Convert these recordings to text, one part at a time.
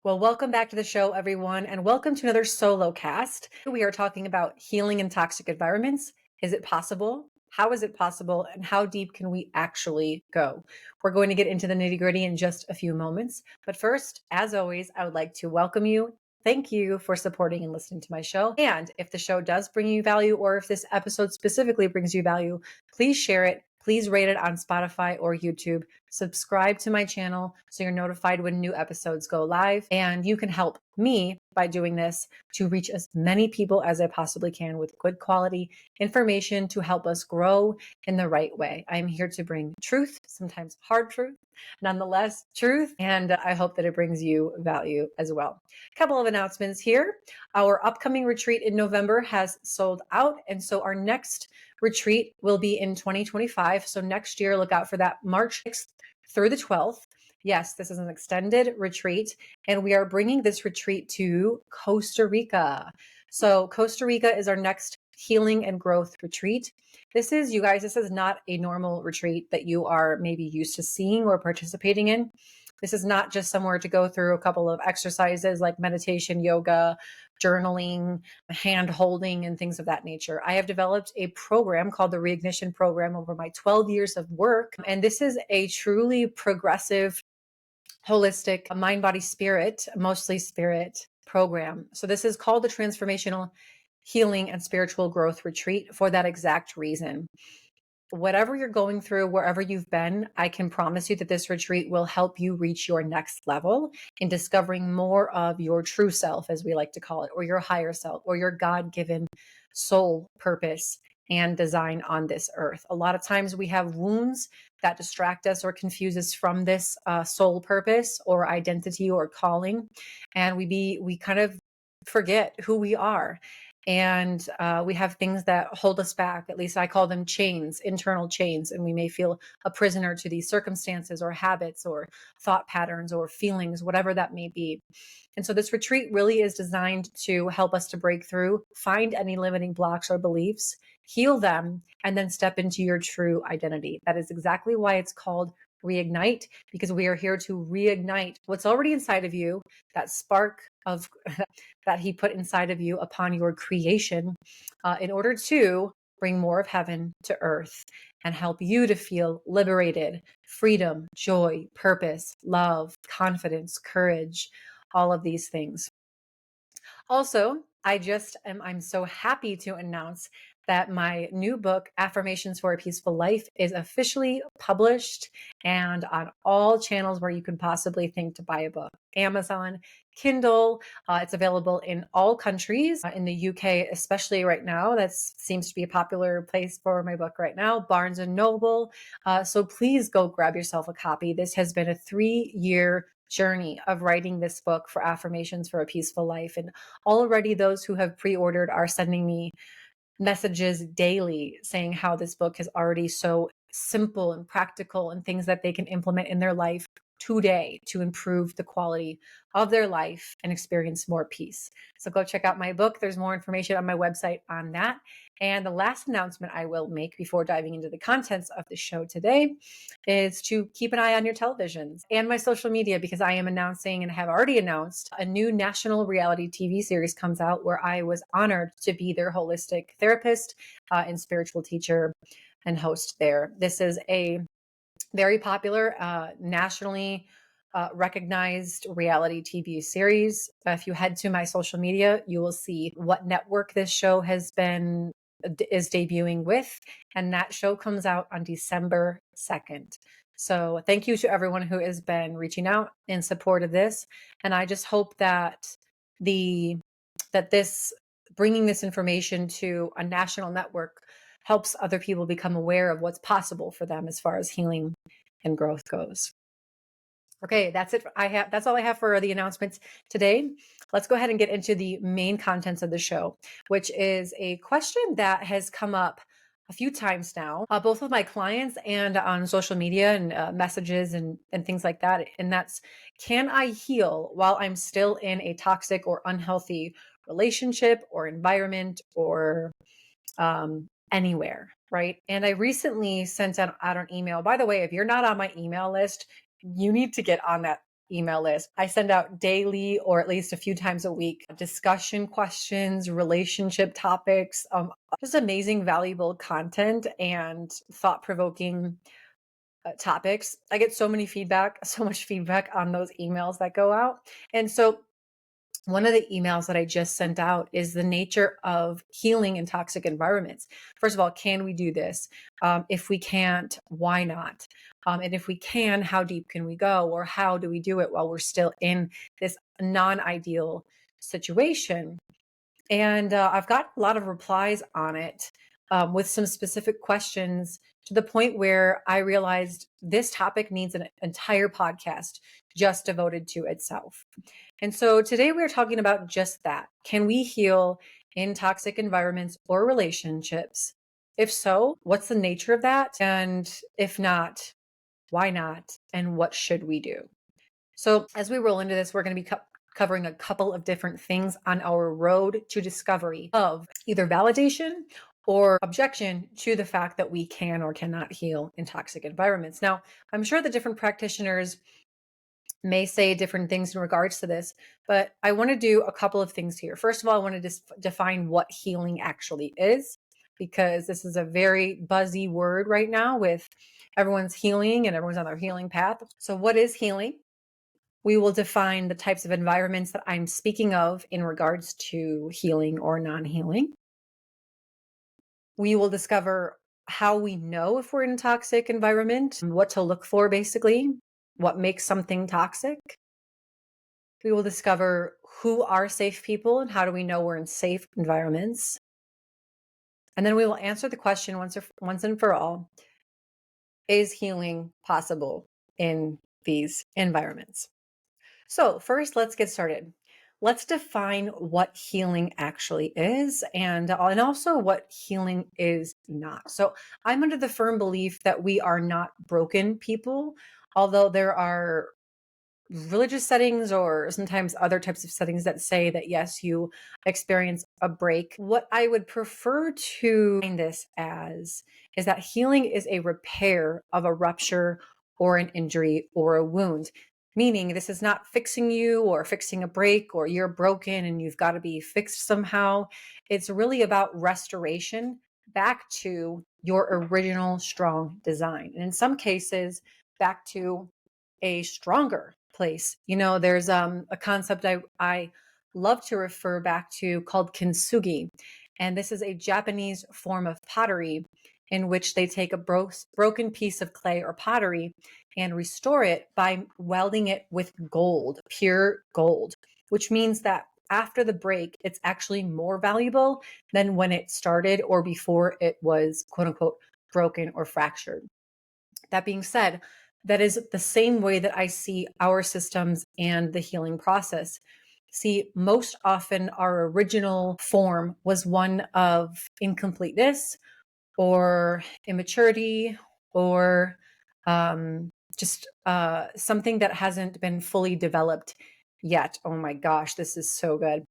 Well, welcome back to the show, everyone, and welcome to another solo cast. We are talking about healing in toxic environments. Is it possible? How is it possible? And how deep can we actually go? We're going to get into the nitty gritty in just a few moments. But first, as always, I would like to welcome you. Thank you for supporting and listening to my show. And if the show does bring you value, or if this episode specifically brings you value, please share it. Please rate it on Spotify or YouTube. Subscribe to my channel so you're notified when new episodes go live. And you can help me by doing this to reach as many people as I possibly can with good quality information to help us grow in the right way. I'm here to bring truth, sometimes hard truth, nonetheless, truth. And I hope that it brings you value as well. A couple of announcements here. Our upcoming retreat in November has sold out. And so our next retreat will be in 2025. So next year, look out for that March 6th through the 12th. Yes, this is an extended retreat, and we are bringing this retreat to Costa Rica. So Costa Rica is our next healing and growth retreat. This is, you guys, this is not a normal retreat that you are maybe used to seeing or participating in. This is not just somewhere to go through a couple of exercises like meditation, yoga, journaling, hand holding, and things of that nature. I have developed a program called the Reignition Program over my 12 years of work. And this is a truly progressive, holistic, mind, body, spirit, mostly spirit program. So this is called the Transformational Healing and Spiritual Growth Retreat for that exact reason. Whatever you're going through, wherever you've been, I can promise you that this retreat will help you reach your next level in discovering more of your true self, as we like to call it, or your higher self, or your God-given soul purpose and design on this earth. A lot of times we have wounds that distract us or confuse us from this soul purpose or identity or calling, and we kind of forget who we are. And we have things that hold us back. At least I call them chains, internal chains. And we may feel a prisoner to these circumstances or habits or thought patterns or feelings, whatever that may be. And so this retreat really is designed to help us to break through, find any limiting blocks or beliefs, heal them, and then step into your true identity. That is exactly why it's called Reignite, because we are here to reignite what's already inside of you, that spark of that he put inside of you upon your creation, in order to bring more of heaven to earth and help you to feel liberated, freedom, joy, purpose, love, confidence, courage, all of these things. Also, I'm so happy to announce that my new book, Affirmations for a Peaceful Life, is officially published and on all channels where you can possibly think to buy a book. Amazon, Kindle. It's available in all countries. In the UK, especially right now, that seems to be a popular place for my book right now. Barnes and Noble. So please go grab yourself a copy. This has been a 3-year journey of writing this book for Affirmations for a Peaceful Life, and already those who have pre-ordered are sending me messages daily saying how this book is already so simple and practical and things that they can implement in their life today to improve the quality of their life and experience more peace. So go check out my book. There's more information on my website on that. And the last announcement I will make before diving into the contents of the show today is to keep an eye on your televisions and my social media, because I am announcing and have already announced a new national reality TV series comes out where I was honored to be their holistic therapist and spiritual teacher and host there. This is a very popular, nationally recognized reality TV series. If you head to my social media, you will see what network this show is debuting with, and that show comes out on December 2nd. So thank you to everyone who has been reaching out in support of this, and I just hope that this bringing this information to a national network helps other people become aware of what's possible for them as far as healing and growth goes. Okay, that's it. That's all I have for the announcements today. Let's go ahead and get into the main contents of the show, which is a question that has come up a few times now, both with my clients and on social media and messages and things like that. And that's, can I heal while I'm still in a toxic or unhealthy relationship or environment or anywhere, right? And I recently sent out an email. By the way, if you're not on my email list, you need to get on that email list. I send out daily or at least a few times a week discussion questions, relationship topics, just amazing, valuable content and thought provoking topics. I get so much feedback on those emails that go out. And so one of the emails that I just sent out is the nature of healing in toxic environments. First of all, can we do this? If we can't, why not? And if we can, how deep can we go? Or how do we do it while we're still in this non-ideal situation? And I've got a lot of replies on it with some specific questions to the point where I realized this topic needs an entire podcast just devoted to itself. And so today we're talking about just that. Can we heal in toxic environments or relationships? If so, what's the nature of that? And if not, why not? And what should we do? So as we roll into this, we're going to be covering a couple of different things on our road to discovery of either validation or objection to the fact that we can or cannot heal in toxic environments. Now, I'm sure the different practitioners may say different things in regards to this, but I want to do a couple of things here. First of all, I want to define what healing actually is, because this is a very buzzy word right now with everyone's healing and everyone's on their healing path. So what is healing? We will define the types of environments that I'm speaking of in regards to healing or non-healing. We will discover how we know if we're in a toxic environment, what to look for, basically, what makes something toxic. We will discover who are safe people and how do we know we're in safe environments. And then we will answer the question once and for all, is healing possible in these environments? So first, let's get started. Let's define what healing actually is and also what healing is not. So I'm under the firm belief that we are not broken people, although there are religious settings or sometimes other types of settings that say that yes, you experience a break. What I would prefer to find this as is that healing is a repair of a rupture or an injury or a wound. Meaning, this is not fixing you or fixing a break or you're broken and you've got to be fixed somehow. It's really about restoration back to your original strong design. And in some cases, back to a stronger place. You know, there's a concept I love to refer back to called kintsugi. And this is a Japanese form of pottery in which they take a broken piece of clay or pottery and restore it by welding it with gold, pure gold, which means that after the break, it's actually more valuable than when it started or before it was quote unquote broken or fractured. That being said, that is the same way that I see our systems and the healing process. See, most often our original form was one of incompleteness or immaturity or just something that hasn't been fully developed yet. Oh my gosh, this is so good.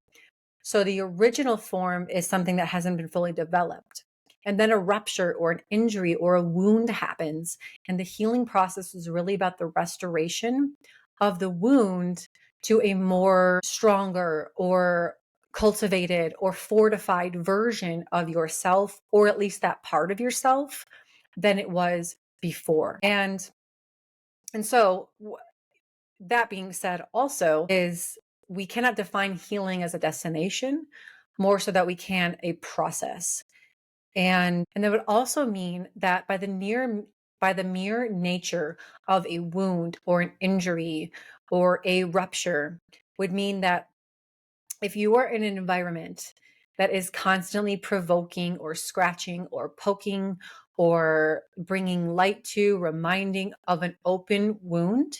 So the original form is something that hasn't been fully developed. And then a rupture or an injury or a wound happens. And the healing process is really about the restoration of the wound to a more stronger or cultivated or fortified version of yourself, or at least that part of yourself, than it was before. And so that being said, also is we cannot define healing as a destination, more so that we can a process. And that would also mean that by the mere nature of a wound or an injury or a rupture would mean that if you are in an environment that is constantly provoking or scratching or poking or bringing light to, reminding of an open wound,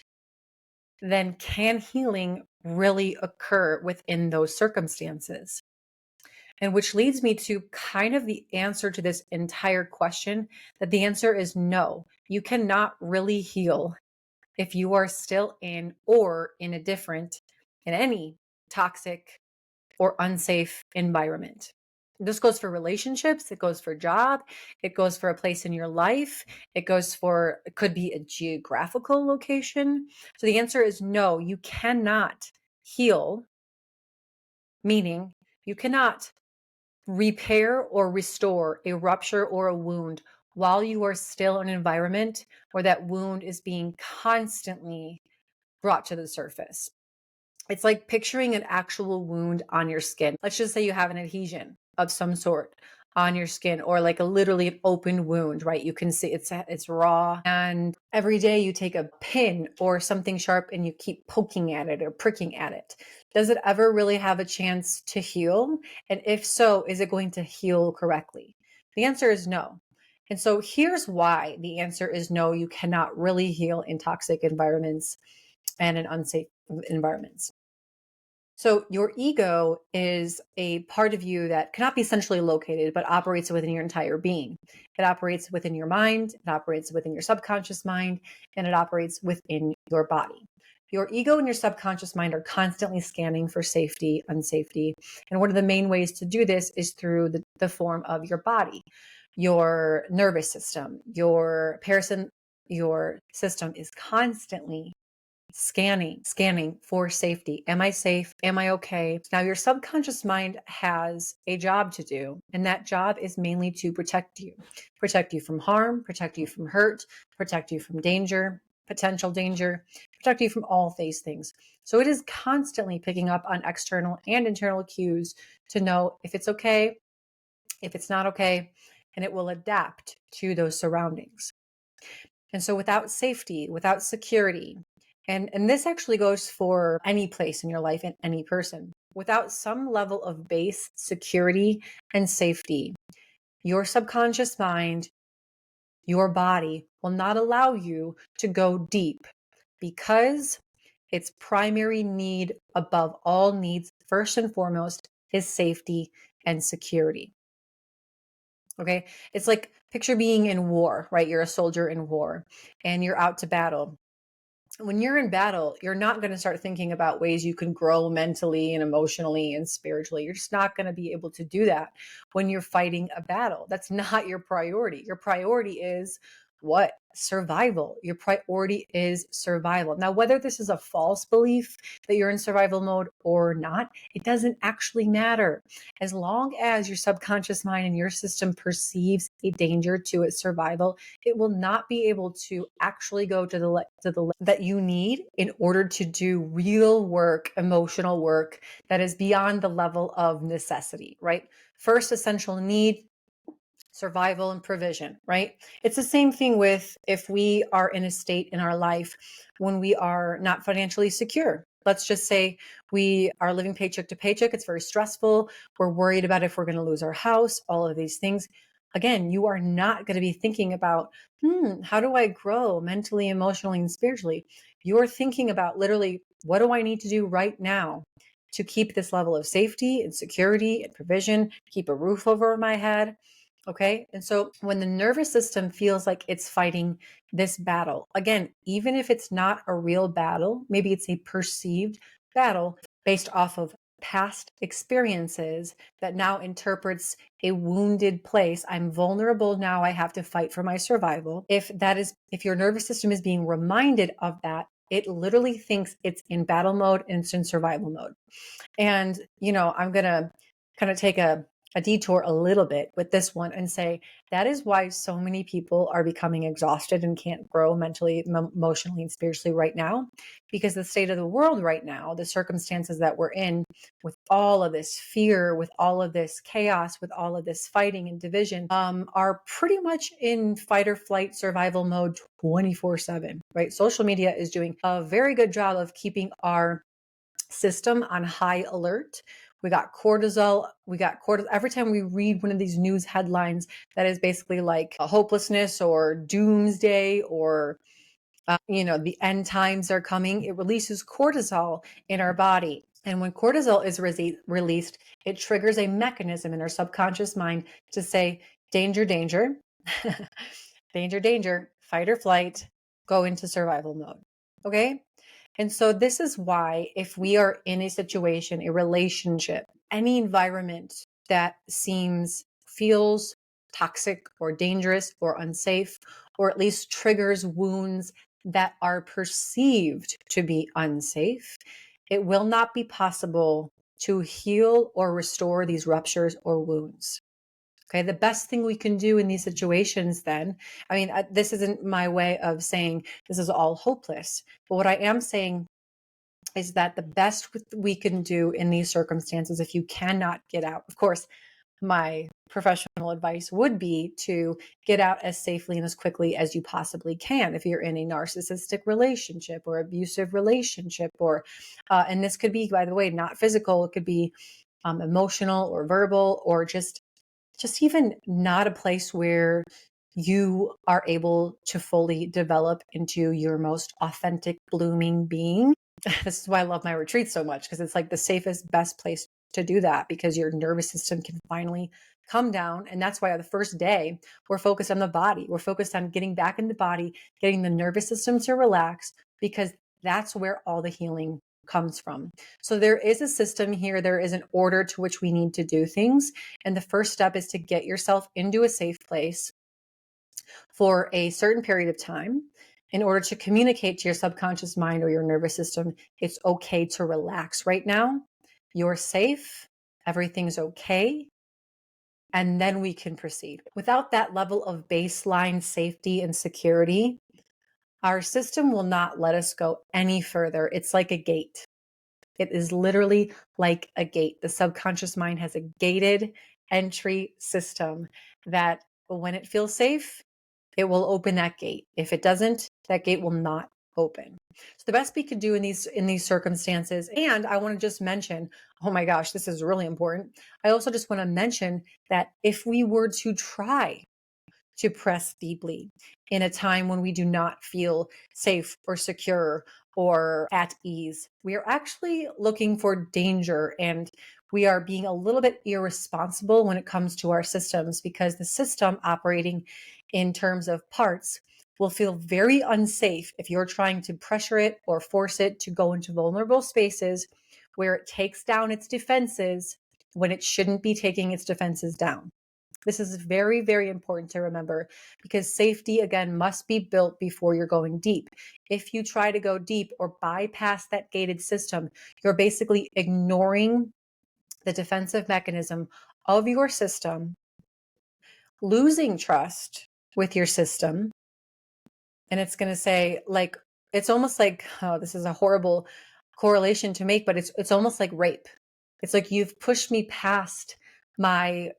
then can healing really occur within those circumstances? And which leads me to kind of the answer to this entire question, that the answer is no. You cannot really heal if you are still in or in any toxic or unsafe environment. This goes for relationships, it goes for job, it goes for a place in your life, it could be a geographical location. So the answer is no, you cannot heal, meaning you cannot repair or restore a rupture or a wound while you are still in an environment where that wound is being constantly brought to the surface. It's like picturing an actual wound on your skin. Let's just say you have an adhesion of some sort on your skin, or like a literally an open wound, right? You can see it's raw, and every day you take a pin or something sharp and you keep poking at it or pricking at it. Does it ever really have a chance to heal? And if so, is it going to heal correctly? The answer is no. And so here's why the answer is no, you cannot really heal in toxic environments and in unsafe environments. So your ego is a part of you that cannot be centrally located, but operates within your entire being. It operates within your mind, it operates within your subconscious mind, and it operates within your body. Your ego and your subconscious mind are constantly scanning for safety, unsafety. And one of the main ways to do this is through the form of your body. Your nervous system, your system is constantly scanning for safety. Am I safe? Am I okay? Now, your subconscious mind has a job to do, and that job is mainly to protect you from harm, protect you from hurt, protect you from danger, potential danger, protect you from all these things. So it is constantly picking up on external and internal cues to know if it's okay, if it's not okay, and it will adapt to those surroundings. And so without safety, without security, and this actually goes for any place in your life and any person, without some level of base security and safety, your subconscious mind, your body will not allow you to go deep, because its primary need above all needs, first and foremost, is safety and security. Okay. It's like picture being in war, right? You're a soldier in war and you're out to battle. When you're in battle, you're not going to start thinking about ways you can grow mentally and emotionally and spiritually. You're just not going to be able to do that when you're fighting a battle. That's not your priority. Your priority is what? Survival. Your priority is survival. Now, whether this is a false belief that you're in survival mode or not, it doesn't actually matter. As long as your subconscious mind and your system perceives a danger to its survival, it will not be able to actually go to the level that you need in order to do real work, emotional work that is beyond the level of necessity, right? First essential need, survival and provision, right? It's the same thing with if we are in a state in our life when we are not financially secure. Let's just say we are living paycheck to paycheck. It's very stressful. We're worried about if we're going to lose our house, all of these things. Again, you are not going to be thinking about, how do I grow mentally, emotionally, and spiritually? You're thinking about literally, what do I need to do right now to keep this level of safety and security and provision, keep a roof over my head? Okay. And so when the nervous system feels like it's fighting this battle, again, even if it's not a real battle, maybe it's a perceived battle based off of past experiences that now interprets a wounded place. I'm vulnerable now. I have to fight for my survival. If your nervous system is being reminded of that, it literally thinks it's in battle mode and it's in survival mode. And, I'm going to kind of take a detour a little bit with this one and say that is why so many people are becoming exhausted and can't grow mentally, emotionally, and spiritually right now, because the state of the world right now, the circumstances that we're in, with all of this fear, with all of this chaos, with all of this fighting and division, are pretty much in fight or flight survival mode 24/7, right? Social media is doing a very good job of keeping our system on high alert. We got cortisol. Every time we read one of these news headlines that is basically like a hopelessness or doomsday or the end times are coming, it releases cortisol in our body. And when cortisol is released, it triggers a mechanism in our subconscious mind to say, danger, danger, danger, danger, fight or flight, go into survival mode. Okay. And so this is why if we are in a situation, a relationship, any environment that feels toxic or dangerous or unsafe, or at least triggers wounds that are perceived to be unsafe, it will not be possible to heal or restore these ruptures or wounds. Okay, the best thing we can do in these situations, then, I mean, this isn't my way of saying this is all hopeless, but what I am saying is that the best we can do in these circumstances, if you cannot get out, of course, my professional advice would be to get out as safely and as quickly as you possibly can. If you're in a narcissistic relationship or abusive relationship, or, and this could be, by the way, not physical, it could be emotional or verbal, or just even not a place where you are able to fully develop into your most authentic, blooming being. This is why I love my retreats so much, because it's like the safest, best place to do that, because your nervous system can finally come down. And that's why on the first day, we're focused on the body. We're focused on getting back in the body, getting the nervous system to relax, because that's where all the healing comes from. So there is a system here. There is an order to which we need to do things. And the first step is to get yourself into a safe place for a certain period of time in order to communicate to your subconscious mind or your nervous system, it's okay to relax right now. You're safe. Everything's okay. And then we can proceed. Without that level of baseline safety and security, our system will not let us go any further. It's like a gate. It is literally like a gate. The subconscious mind has a gated entry system that when it feels safe, it will open that gate. If it doesn't, that gate will not open. So the best we could do in these circumstances, and I want to just mention, oh my gosh, this is really important. I also just want to mention that if we were to try to press deeply in a time when we do not feel safe or secure or at ease, we are actually looking for danger, and we are being a little bit irresponsible when it comes to our systems, because the system operating in terms of parts will feel very unsafe if you're trying to pressure it or force it to go into vulnerable spaces where it takes down its defenses when it shouldn't be taking its defenses down. This is very, very important to remember, because safety, again, must be built before you're going deep. If you try to go deep or bypass that gated system, you're basically ignoring the defensive mechanism of your system, losing trust with your system. And it's going to say, like, it's almost like, oh, this is a horrible correlation to make, but it's almost like rape. It's like you've pushed me past my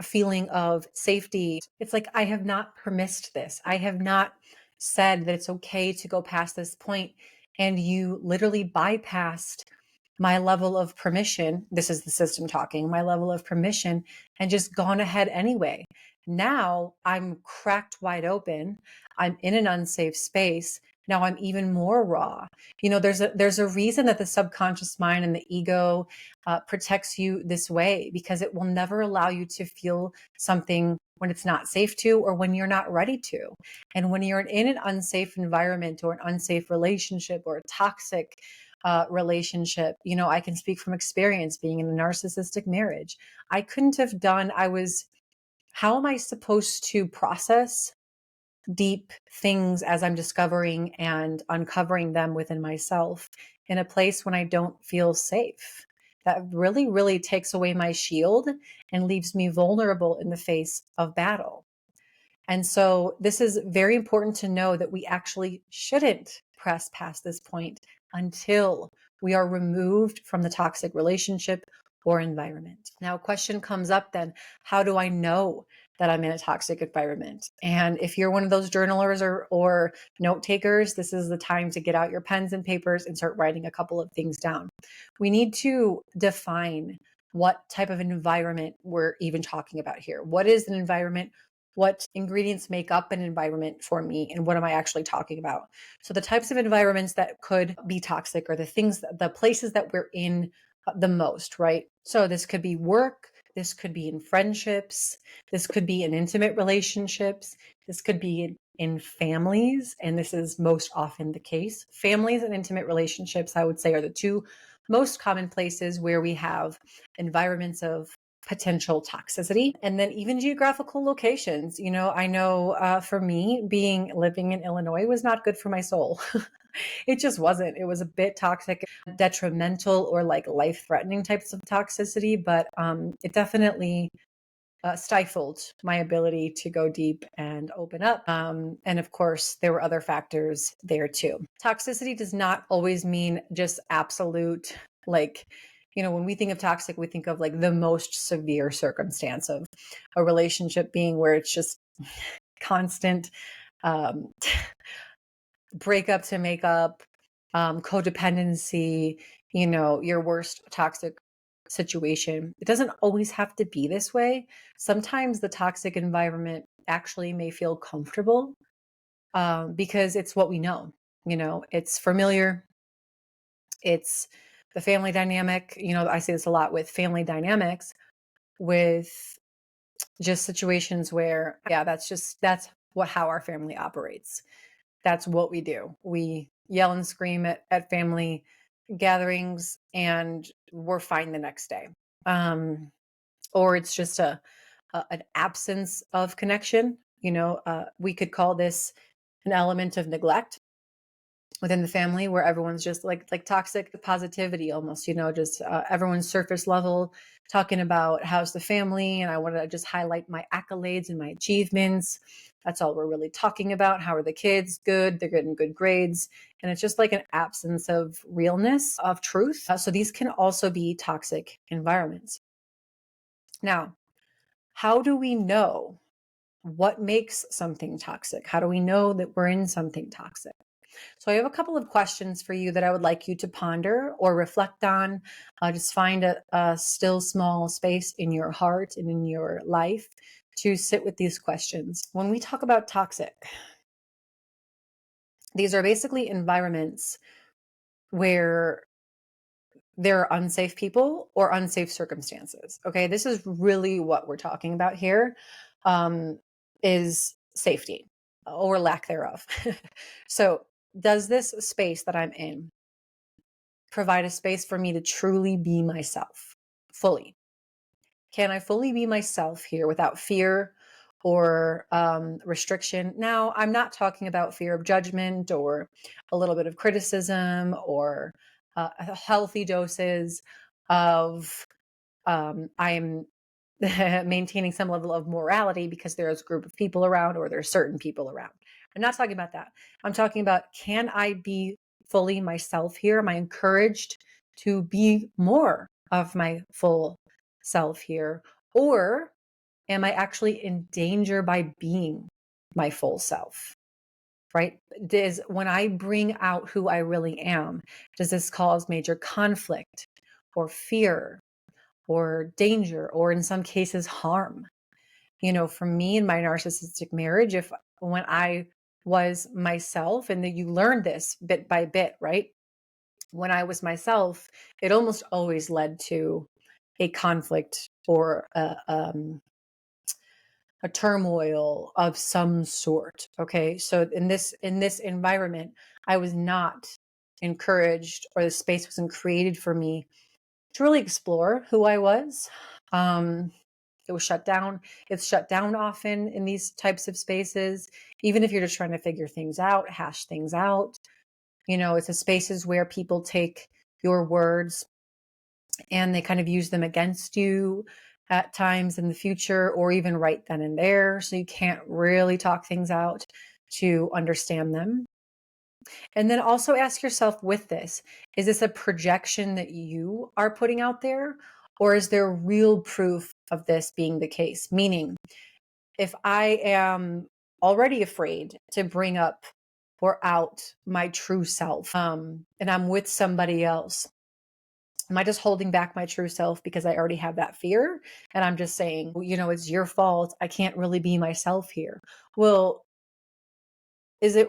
feeling of safety. It's like I have not permissed this. I have not said that it's okay to go past this point, and you literally bypassed my level of permission. This is the system talking, my level of permission, and just gone ahead anyway. Now I'm cracked wide open. I'm in an unsafe space. Now I'm even more raw. You know, there's a reason that the subconscious mind and the ego protects you this way, because it will never allow you to feel something when it's not safe to, or when you're not ready to. And when you're in an unsafe environment or an unsafe relationship or a toxic relationship, you know, I can speak from experience being in a narcissistic marriage. I couldn't have done, how am I supposed to process deep things as I'm discovering and uncovering them within myself in a place when I don't feel safe? That really, really takes away my shield and leaves me vulnerable in the face of battle. And so this is very important to know, that we actually shouldn't press past this point until we are removed from the toxic relationship or environment. Now, a question comes up then, how do I know that I'm in a toxic environment? And if you're one of those journalers or note takers, this is the time to get out your pens and papers and start writing a couple of things down. We need to define what type of environment we're even talking about here. What is an environment? What ingredients make up an environment for me, and what am I actually talking about? So the types of environments that could be toxic are the places that we're in the most, right? So this could be work, this could be in friendships, this could be in intimate relationships, this could be in families, and this is most often the case. Families and intimate relationships, I would say, are the two most common places where we have environments of potential toxicity. And then even geographical locations. I know for me, living in Illinois was not good for my soul. It just wasn't. It was a bit toxic, detrimental, or like life threatening types of toxicity, but it definitely stifled my ability to go deep and open up. And of course, there were other factors there too. Toxicity does not always mean just absolute, like, when we think of toxic, we think of like the most severe circumstance of a relationship being where it's just constant um, breakup to make up, codependency, your worst toxic situation. It doesn't always have to be this way. Sometimes the toxic environment actually may feel comfortable because it's what we know. It's familiar. It's the family dynamic. I say this a lot with family dynamics, with just situations where, yeah, that's how our family operates. That's what we do. We yell and scream at family gatherings and we're fine the next day. Or it's just an absence of connection. We could call this an element of neglect within the family, where everyone's just like toxic positivity almost, just everyone's surface level talking about how's the family, and I want to just highlight my accolades and my achievements. That's all we're really talking about. How are the kids? Good. They're getting good grades. And it's just like an absence of realness, of truth. So these can also be toxic environments. Now, how do we know what makes something toxic? How do we know that we're in something toxic? So I have a couple of questions for you that I would like you to ponder or reflect on. Just find a still small space in your heart and in your life to sit with these questions. When we talk about toxic, these are basically environments where there are unsafe people or unsafe circumstances. Okay, this is really what we're talking about here, is safety or lack thereof. So does this space that I'm in provide a space for me to truly be myself fully? Can I fully be myself here without fear or restriction? Now, I'm not talking about fear of judgment or a little bit of criticism or healthy doses of I'm maintaining some level of morality because there's a group of people around or there's certain people around. I'm not talking about that. I'm talking about, can I be fully myself here? Am I encouraged to be more of my full self here? Or am I actually in danger by being my full self? Right? When I bring out who I really am, does this cause major conflict or fear or danger, or in some cases, harm? For me in my narcissistic marriage, if when I was myself, and then you learn this bit by bit, right? When I was myself, it almost always led to a conflict or a turmoil of some sort. Okay. So in this environment, I was not encouraged, or the space wasn't created for me to really explore who I was. It was shut down. It's shut down often in these types of spaces, even if you're just trying to figure things out, hash things out. It's the spaces where people take your words and they kind of use them against you at times in the future, or even right then and there. So you can't really talk things out to understand them. And then also ask yourself with this, is this a projection that you are putting out there? Or is there real proof of this being the case? Meaning, if I am already afraid to bring up or out my true self, and I'm with somebody else, am I just holding back my true self because I already have that fear? And I'm just saying, it's your fault. I can't really be myself here. Well, is it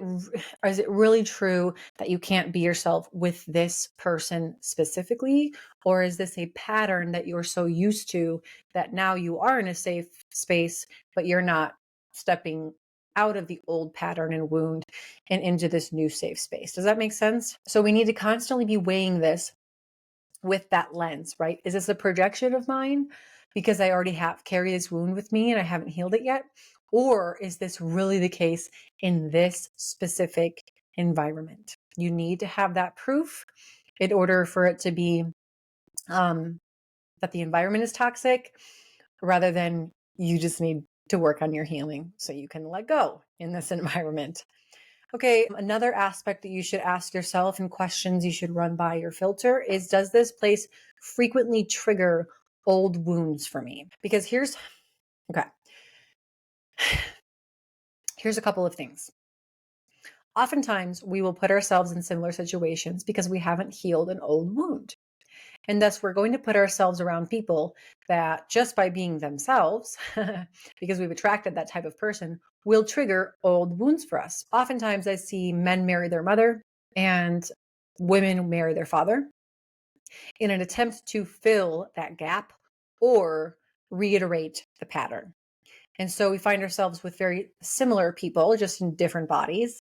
is it really true that you can't be yourself with this person specifically? Or is this a pattern that you're so used to that now you are in a safe space, but you're not stepping out of the old pattern and wound and into this new safe space? Does that make sense? So we need to constantly be weighing this with that lens, right? Is this a projection of mine because I already have carry this wound with me and I haven't healed it yet? Or is this really the case in this specific environment? You need to have that proof in order for it to be that the environment is toxic, rather than you just need to work on your healing so you can let go in this environment. Okay, another aspect that you should ask yourself and questions you should run by your filter is, does this place frequently trigger old wounds for me? Because okay, here's a couple of things. Oftentimes, we will put ourselves in similar situations because we haven't healed an old wound. And thus, we're going to put ourselves around people that, just by being themselves, because we've attracted that type of person, will trigger old wounds for us. Oftentimes, I see men marry their mother and women marry their father in an attempt to fill that gap or reiterate the pattern. And so we find ourselves with very similar people, just in different bodies,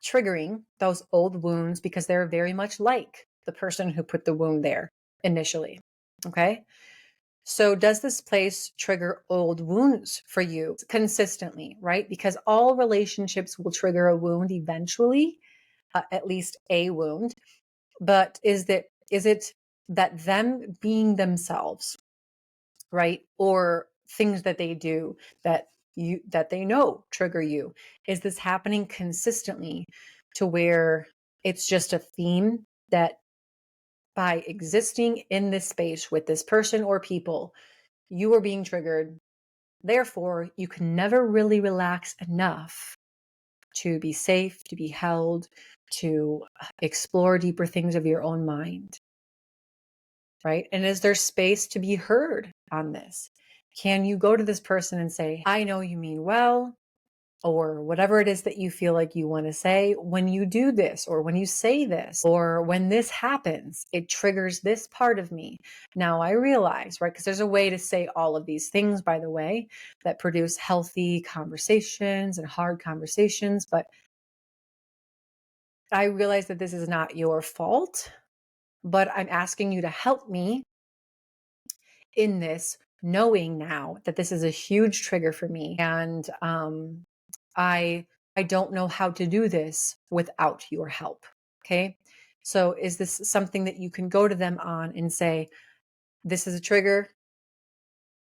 triggering those old wounds because they're very much like the person who put the wound there initially. Okay. So does this place trigger old wounds for you consistently, right? Because all relationships will trigger a wound eventually, at least a wound. But is it that them being themselves, right? Or things that they do that they know trigger you? Is this happening consistently to where it's just a theme that by existing in this space with this person or people, you are being triggered? Therefore, you can never really relax enough to be safe, to be held, to explore deeper things of your own mind, right? And is there space to be heard on this? Can you go to this person and say, I know you mean well, or whatever it is that you feel like you want to say? When you do this, or when you say this, or when this happens, it triggers this part of me. Now I realize, right? Because there's a way to say all of these things, by the way, that produce healthy conversations and hard conversations. But I realize that this is not your fault, but I'm asking you to help me in this, knowing now that this is a huge trigger for me. And I don't know how to do this without your help. Okay. So is this something that you can go to them on and say, this is a trigger.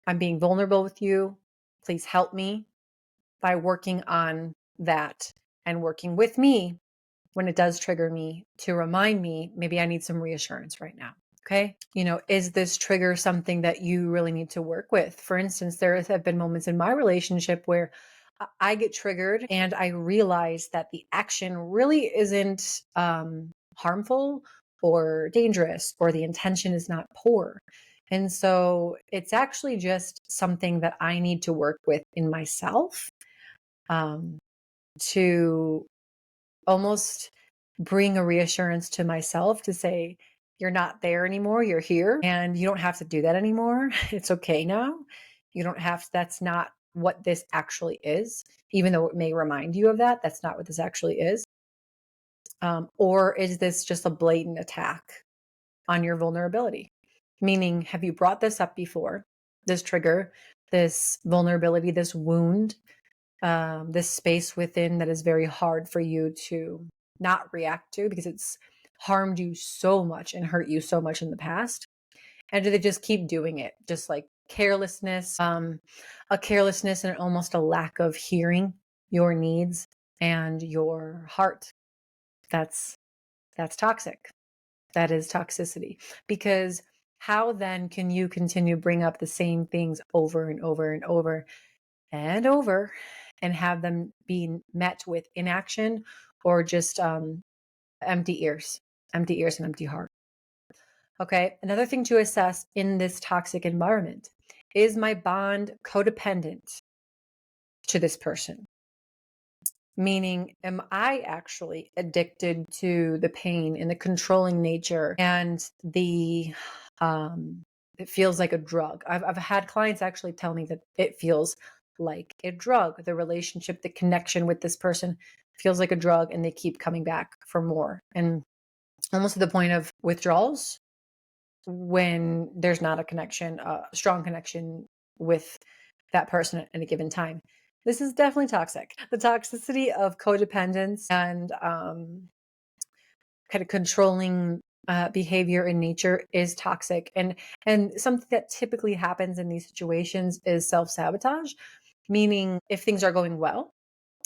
I'm being vulnerable with you. Please help me by working on that and working with me when it does trigger me, to remind me, maybe I need some reassurance right now. Okay. Is this trigger something that you really need to work with? For instance, there have been moments in my relationship where I get triggered and I realize that the action really isn't harmful or dangerous, or the intention is not poor. And so it's actually just something that I need to work with in myself, um, to almost bring a reassurance to myself to say, you're not there anymore, you're here, and you don't have to do that anymore. It's okay now. You don't have to, that's not what this actually is, even though it may remind you of that. That's not what this actually is. Or is this just a blatant attack on your vulnerability? Meaning, have you brought this up before? This trigger, this vulnerability, this wound, this space within that is very hard for you to not react to because it's harmed you so much and hurt you so much in the past? And do they just keep doing it? Just like carelessness, a carelessness and almost a lack of hearing your needs and your heart. That's toxic. That is toxicity. Because how then can you continue to bring up the same things over and over and over and over and have them be met with inaction or just empty ears, empty ears and empty heart? Okay. Another thing to assess in this toxic environment: is my bond codependent to this person? Meaning, am I actually addicted to the pain and the controlling nature and it feels like a drug. I've had clients actually tell me that it feels like a drug. The relationship, the connection with this person feels like a drug, and they keep coming back for more, and almost to the point of withdrawals. when there's not a connection, a strong connection with that person at any given time. This is definitely toxic. The toxicity of codependence and kind of controlling behavior in nature is toxic. And something that typically happens in these situations is self-sabotage, meaning if things are going well,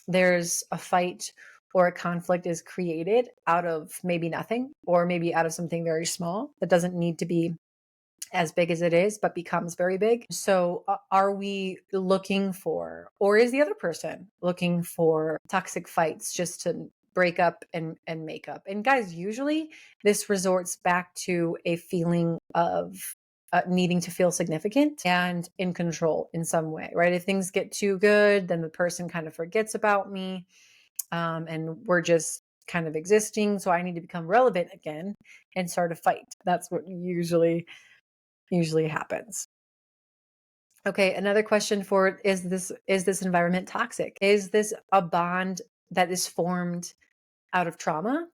there's a fight or a conflict is created out of maybe nothing, or maybe out of something very small that doesn't need to be as big as it is, but becomes very big. So, are we looking for, or is the other person looking for toxic fights just to break up and make up? And guys, usually this resorts back to a feeling of needing to feel significant and in control in some way, right? If things get too good, then the person kind of forgets about me, and we're just kind of existing. So I need to become relevant again and start a fight. That's what usually happens. Okay, another question for, is this environment toxic? Is this a bond that is formed out of trauma,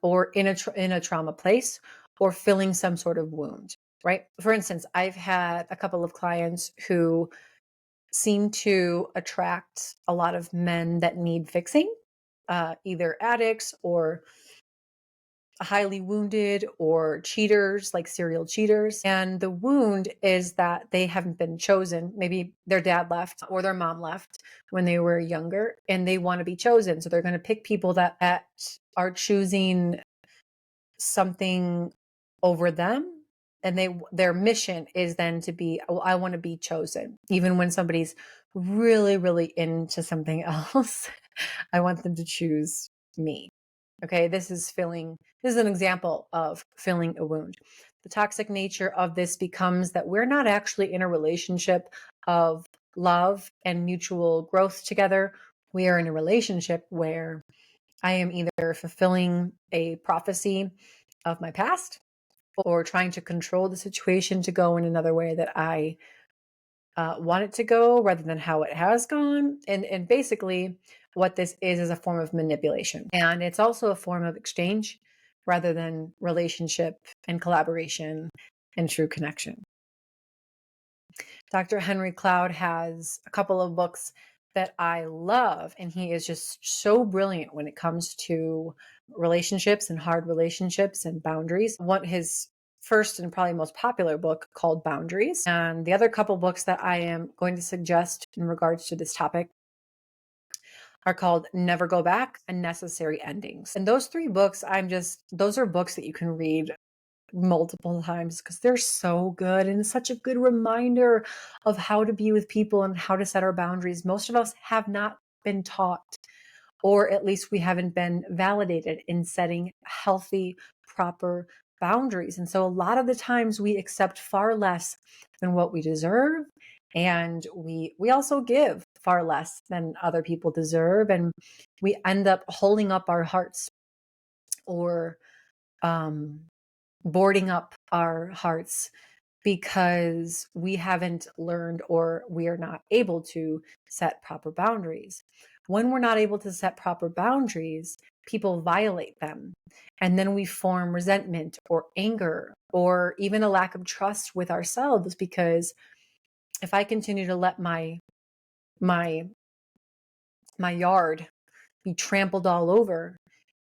or in a trauma place, or filling some sort of wound, right? For instance, I've had a couple of clients who seem to attract a lot of men that need fixing, either addicts or highly wounded or cheaters, like serial cheaters. And the wound is that they haven't been chosen. Maybe their dad left or their mom left when they were younger, and they want to be chosen. So they're going to pick people that are choosing something over them. And their mission is then to be, oh, I want to be chosen. Even when somebody's really, really into something else, I want them to choose me. Okay, this is an example of filling a wound. The toxic nature of this becomes that we're not actually in a relationship of love and mutual growth together. We are in a relationship where I am either fulfilling a prophecy of my past, or trying to control the situation to go in another way that I want it to go, rather than how it has gone. And basically, what this is a form of manipulation, and it's also a form of exchange rather than relationship and collaboration and true connection. Dr. Henry Cloud has a couple of books that I love, and he is just so brilliant when it comes to relationships and hard relationships and boundaries. His first and probably most popular book called Boundaries. And the other couple books that I am going to suggest in regards to this topic are called Never Go Back and Necessary Endings. And those three books, those are books that you can read multiple times because they're so good, and it's such a good reminder of how to be with people and how to set our boundaries. Most of us have not been taught, or at least we haven't been validated in setting healthy, proper boundaries. And so a lot of the times we accept far less than what we deserve. And we also give far less than other people deserve. And we end up holding up our hearts, or um, boarding up our hearts, because we haven't learned, or we are not able to set proper boundaries. When we're not able to set proper boundaries, people violate them. And then we form resentment or anger, or even a lack of trust with ourselves, because if I continue to let my yard be trampled all over,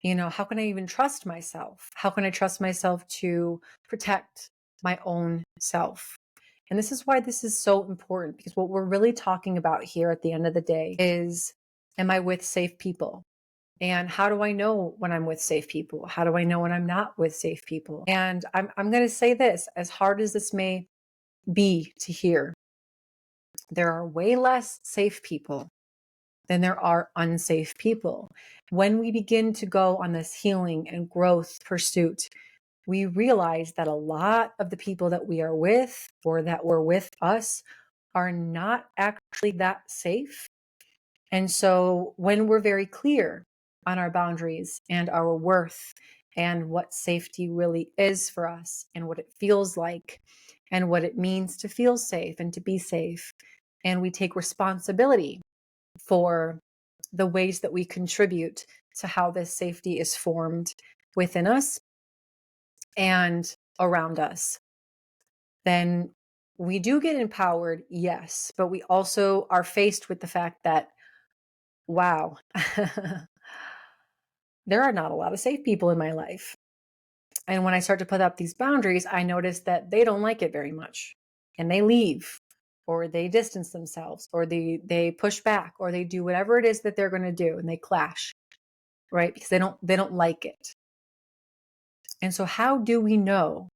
how can I even trust myself? How can I trust myself to protect my own self? And this is why this is so important, because what we're really talking about here at the end of the day is, am I with safe people? And how do I know when I'm with safe people? How do I know when I'm not with safe people? And I'm going to say this, as hard as this may be to hear, there are way less safe people than there are unsafe people. When we begin to go on this healing and growth pursuit, we realize that a lot of the people that we are with, or that were with us, are not actually that safe. And so when we're very clear on our boundaries and our worth, and what safety really is for us, and what it feels like, and what it means to feel safe and to be safe, and we take responsibility for the ways that we contribute to how this safety is formed within us, and around us, then we do get empowered, yes, but we also are faced with the fact that, wow, there are not a lot of safe people in my life. And when I start to put up these boundaries, I notice that they don't like it very much and they leave or they distance themselves or they push back or they do whatever it is that they're going to do and they clash, right? Because they don't like it. And so how do we know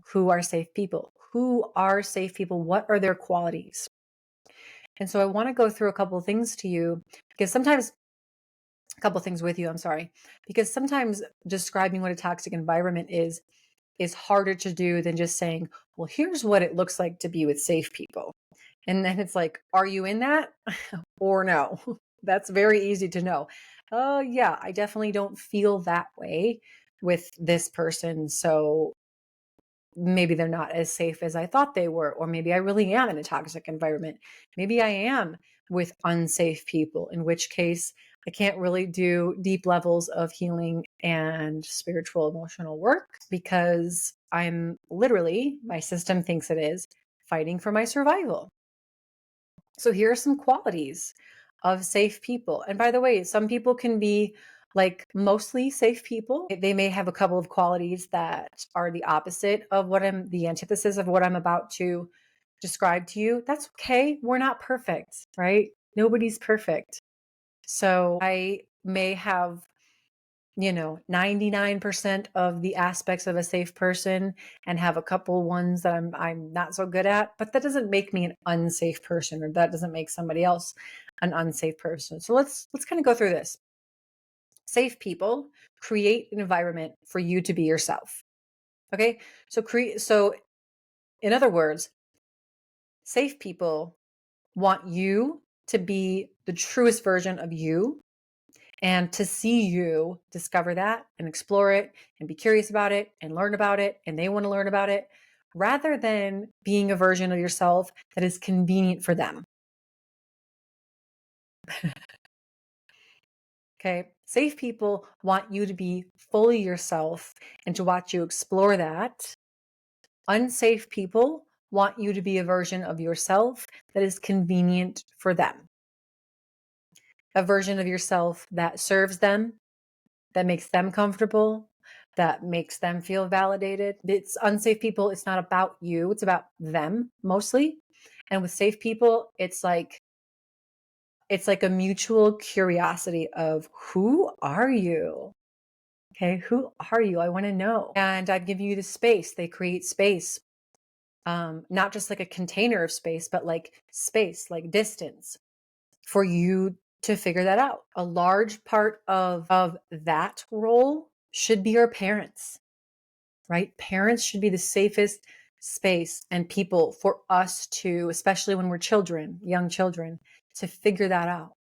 who are safe people? Who are safe people? What are their qualities? And so I want to go through a couple of things to you because sometimes a couple of things with you, I'm sorry, because sometimes describing what a toxic environment is harder to do than just saying, well, here's what it looks like to be with safe people. And then it's like, are you in that or no? That's very easy to know. Oh, yeah, I definitely don't feel that way with this person. So maybe they're not as safe as I thought they were. Or maybe I really am in a toxic environment. Maybe I am with unsafe people, in which case I can't really do deep levels of healing and spiritual emotional work because I'm literally, my system thinks it is, fighting for my survival. So here are some qualities of safe people. And by the way, some people can be like mostly safe people. They may have a couple of qualities that are the opposite of the antithesis of what I'm about to describe to you. That's okay. We're not perfect, right? Nobody's perfect. So I may have 99% of the aspects of a safe person and have a couple ones that I'm not so good at, but that doesn't make me an unsafe person, or that doesn't make somebody else an unsafe person. So let's kind of go through this. Safe people create an environment for you to be yourself. Okay? So in other words, safe people want you to be the truest version of you and to see you discover that and explore it and be curious about it and learn about it. And they want to learn about it rather than being a version of yourself that is convenient for them. Okay. Safe people want you to be fully yourself and to watch you explore that. Unsafe people want you to be a version of yourself that is convenient for them, a version of yourself that serves them, that makes them comfortable, that makes them feel validated. It's unsafe people. It's not about you. It's about them mostly. And with safe people, it's like a mutual curiosity of who are you? Okay. Who are you? I want to know. And I give you the space. They create space. Not just like a container of space, but like space, like distance for you to figure that out. A large part of that role should be your parents, right? Parents should be the safest space and people for us to, especially when we're children, young children, to figure that out.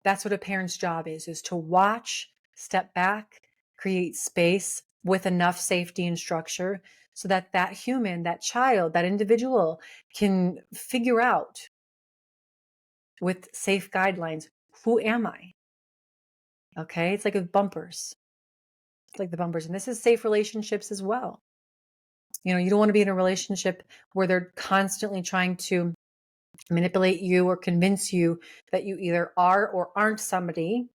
That's what a parent's job is to watch, step back, create space with enough safety and structure so that that human, that child, that individual can figure out with safe guidelines, who am I? Okay. It's like with bumpers. It's like the bumpers. And this is safe relationships as well. You don't want to be in a relationship where they're constantly trying to manipulate you or convince you that you either are or aren't somebody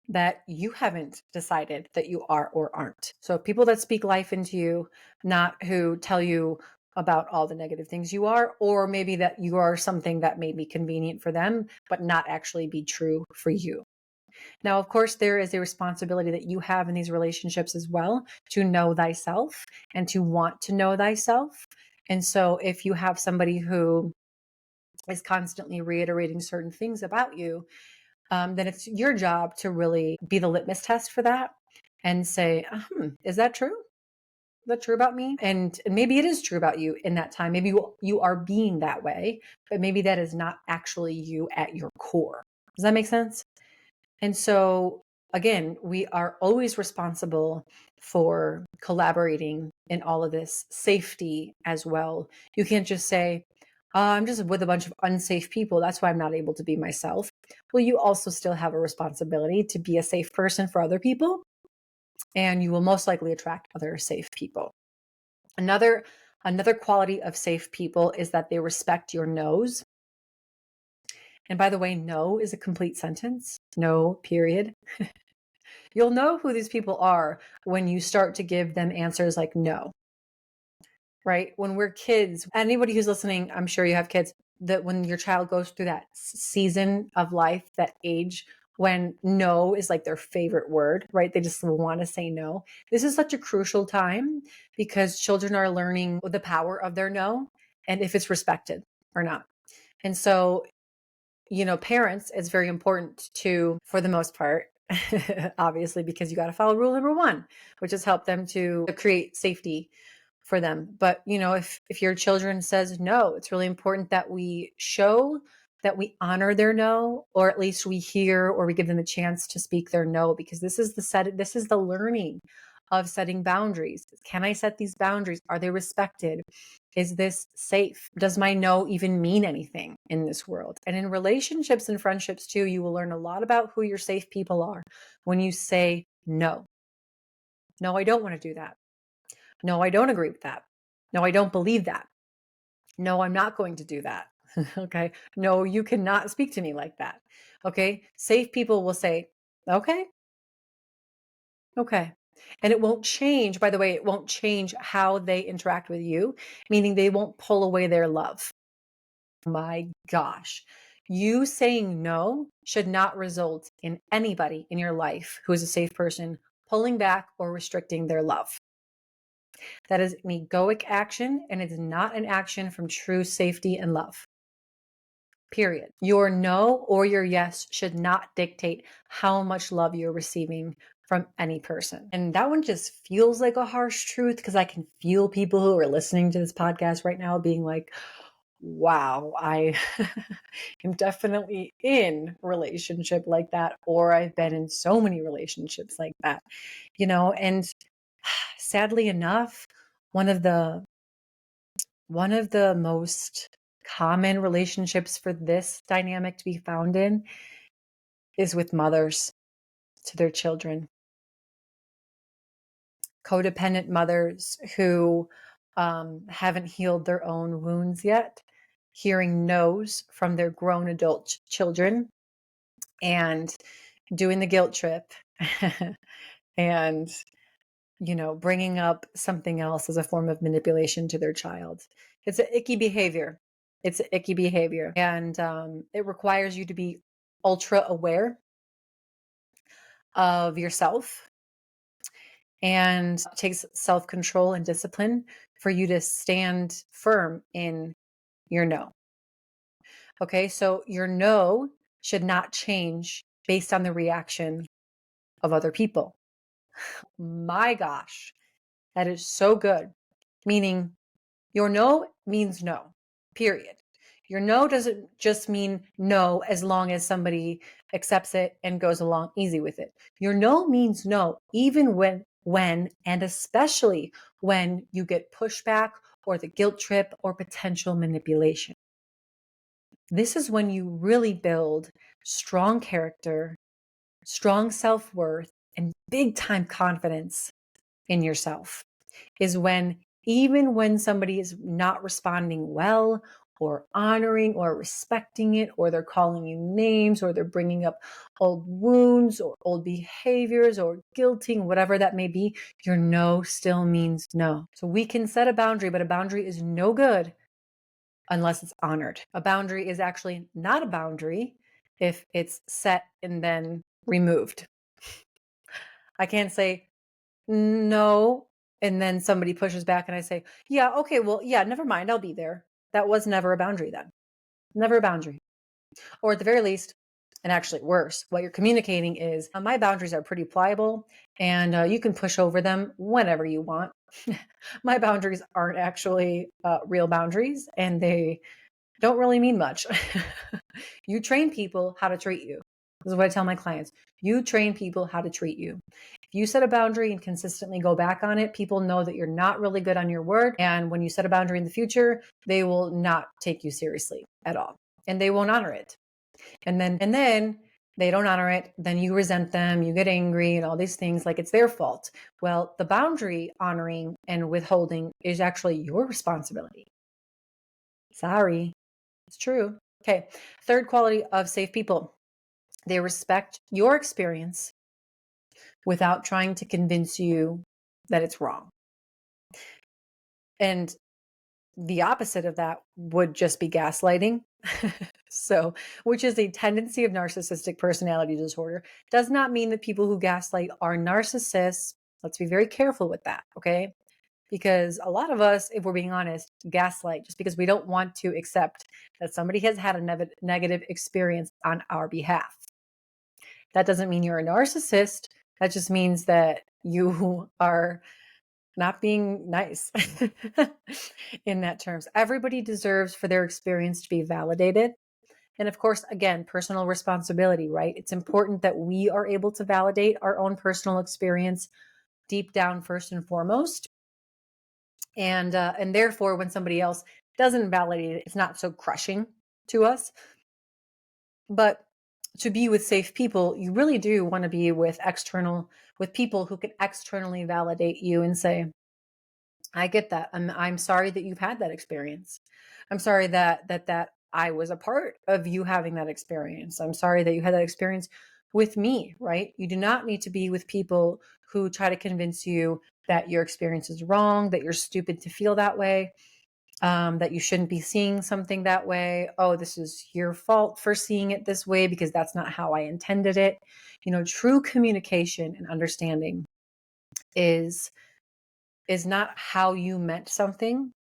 that you haven't decided that you are or aren't. So people that speak life into you, not who tell you about all the negative things you are, or maybe that you are something that may be convenient for them, but not actually be true for you. Now, of course, there is a responsibility that you have in these relationships as well to know thyself and to want to know thyself. And so if you have somebody who is constantly reiterating certain things about you, then it's your job to really be the litmus test for that and say, is that true? Is that true about me? And maybe it is true about you in that time. Maybe you are being that way, but maybe that is not actually you at your core. Does that make sense? And so, again, we are always responsible for collaborating in all of this safety as well. You can't just say, I'm just with a bunch of unsafe people. That's why I'm not able to be myself. Well, you also still have a responsibility to be a safe person for other people. and you will most likely attract other safe people. Another quality of safe people is that they respect your no's. And by the way, no is a complete sentence. No, period. You'll know who these people are when you start to give them answers like no, right? When we're kids, anybody who's listening, I'm sure you have kids, that when your child goes through that season of life, that age when no is like their favorite word, right? They just want to say no. This is such a crucial time because children are learning the power of their no and if it's respected or not. And so, parents, it's very important to, for the most part, obviously, because you got to follow rule number one, which is help them to create safety for them. But, if your children says no, it's really important that we show that we honor their no, or at least we hear or we give them a chance to speak their no, because this is the learning of setting boundaries. Can I set these boundaries? Are they respected? Is this safe? Does my no even mean anything in this world? And in relationships and friendships too, you will learn a lot about who your safe people are when you say no. No, I don't want to do that. No, I don't agree with that. No, I don't believe that. No, I'm not going to do that. Okay. No, you cannot speak to me like that. Okay. Safe people will say, okay, okay. And it won't change, by the way, it won't change how they interact with you, meaning they won't pull away their love. My gosh. You saying no should not result in anybody in your life who is a safe person pulling back or restricting their love. That is an egoic action, and it is not an action from true safety and love. Period. Your no or your yes should not dictate how much love you're receiving from any person. And that one just feels like a harsh truth because I can feel people who are listening to this podcast right now being like, wow, I am definitely in a relationship like that, or I've been in so many relationships like that, and sadly enough, one of the most common relationships for this dynamic to be found in is with mothers to their children. Codependent mothers who haven't healed their own wounds yet, hearing no's from their grown adult children and doing the guilt trip and bringing up something else as a form of manipulation to their child. It's an icky behavior. And it requires you to be ultra aware of yourself, and it takes self-control and discipline for you to stand firm in your no. Okay, so your no should not change based on the reaction of other people. My gosh, that is so good. Meaning, your no means no, period. Your no doesn't just mean no as long as somebody accepts it and goes along easy with it. Your no means no, even when, and especially when you get pushback or the guilt trip or potential manipulation. This is when you really build strong character, strong self-worth, and big time confidence in yourself. Is when, even when somebody is not responding well or honoring or respecting it, or they're calling you names, or they're bringing up old wounds or old behaviors or guilting, whatever that may be, your no still means no. So we can set a boundary, but a boundary is no good unless it's honored. A boundary is actually not a boundary if it's set and then removed. I can't say no, and then somebody pushes back and I say, yeah, okay, well, yeah, never mind, I'll be there. That was never a boundary then. Never a boundary. Or at the very least, and actually worse, what you're communicating is my boundaries are pretty pliable and you can push over them whenever you want. My boundaries aren't actually real boundaries and they don't really mean much. You train people how to treat you. This is what I tell my clients. You train people how to treat you. If you set a boundary and consistently go back on it, people know that you're not really good on your word. And when you set a boundary in the future, they will not take you seriously at all. And they won't honor it. And then they don't honor it, then you resent them, you get angry and all these things like it's their fault. Well, the boundary honoring and withholding is actually your responsibility. Sorry, it's true. Okay, third quality of safe people, they respect your experience without trying to convince you that it's wrong. And the opposite of that would just be gaslighting. So, which is a tendency of narcissistic personality disorder. Does not mean that people who gaslight are narcissists. Let's be very careful with that, okay? Because a lot of us, if we're being honest, gaslight just because we don't want to accept that somebody has had a negative experience on our behalf. That doesn't mean you're a narcissist. That just means that you are not being nice in that terms. Everybody deserves for their experience to be validated. And of course, again, personal responsibility, right? It's important that we are able to validate our own personal experience deep down first and foremost. And therefore, when somebody else doesn't validate it, it's not so crushing to us. But to be with safe people, you really do want to be with people who can externally validate you and say, I get that. I'm sorry that you've had that experience. I'm sorry that I was a part of you having that experience. I'm sorry that you had that experience with me, right? You do not need to be with people who try to convince you that your experience is wrong, that you're stupid to feel that way, that you shouldn't be seeing something that way. Oh, this is your fault for seeing it this way because that's not how I intended it. True communication and understanding is not how you meant something.